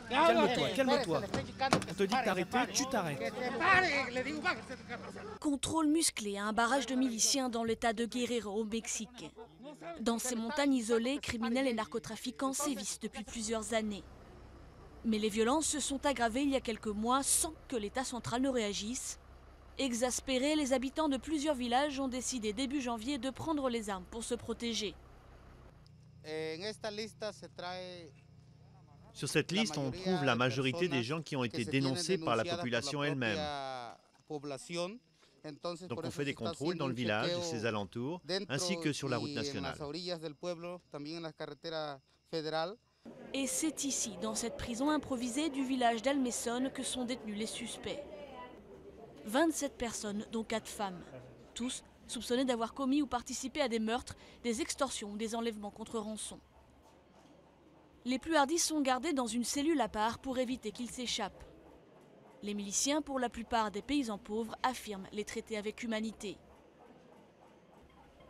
Calme-toi, calme-toi. On te dit de t'arrêter, tu t'arrêtes. Contrôle musclé à un barrage de miliciens dans l'état de Guerrero au Mexique. Dans ces montagnes isolées, criminels et narcotrafiquants sévissent depuis plusieurs années. Mais les violences se sont aggravées il y a quelques mois sans que l'État central ne réagisse. Exaspérés, les habitants de plusieurs villages ont décidé début janvier de prendre les armes pour se protéger. Sur cette liste, on trouve la majorité des gens qui ont été dénoncés par la population elle-même. Donc on fait des contrôles dans le village et ses alentours, ainsi que sur la route nationale. Et c'est ici, dans cette prison improvisée du village d'Almesson, que sont détenus les suspects. 27 personnes, dont 4 femmes. Tous soupçonnés d'avoir commis ou participé à des meurtres, des extorsions ou des enlèvements contre rançon. Les plus hardis sont gardés dans une cellule à part pour éviter qu'ils s'échappent. Les miliciens, pour la plupart des paysans pauvres, affirment les traiter avec humanité.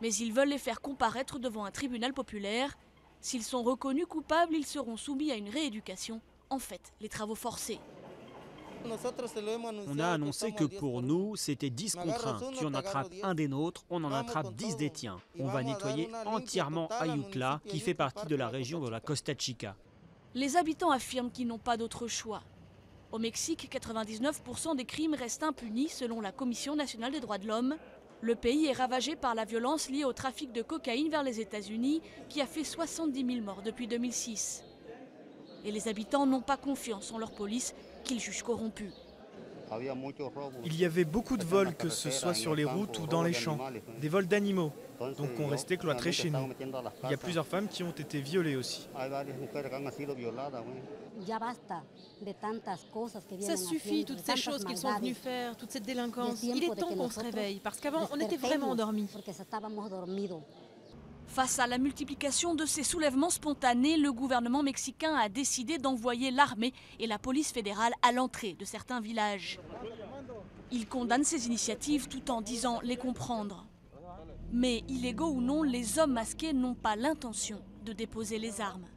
Mais ils veulent les faire comparaître devant un tribunal populaire. S'ils sont reconnus coupables, ils seront soumis à une rééducation, en fait, les travaux forcés. On a annoncé que pour nous, c'était 10 contre 1. Tu en attrapes un des nôtres, on en attrape 10 des tiens. On va nettoyer entièrement Ayutla, qui fait partie de la région de la Costa Chica. Les habitants affirment qu'ils n'ont pas d'autre choix. Au Mexique, 99% des crimes restent impunis selon la Commission nationale des droits de l'homme. Le pays est ravagé par la violence liée au trafic de cocaïne vers les États-Unis, qui a fait 70 000 morts depuis 2006. Et les habitants n'ont pas confiance en leur police, qu'ils jugent corrompue. Il y avait beaucoup de vols, que ce soit sur les routes ou dans les champs. Des vols d'animaux, donc on restait cloîtrés chez nous. Il y a plusieurs femmes qui ont été violées aussi. Ça suffit, toutes ces choses qu'ils sont venus faire, toute cette délinquance. Il est temps qu'on se réveille, parce qu'avant, on était vraiment endormis. Face à la multiplication de ces soulèvements spontanés, le gouvernement mexicain a décidé d'envoyer l'armée et la police fédérale à l'entrée de certains villages. Il condamne ces initiatives tout en disant les comprendre. Mais illégaux ou non, les hommes masqués n'ont pas l'intention de déposer les armes.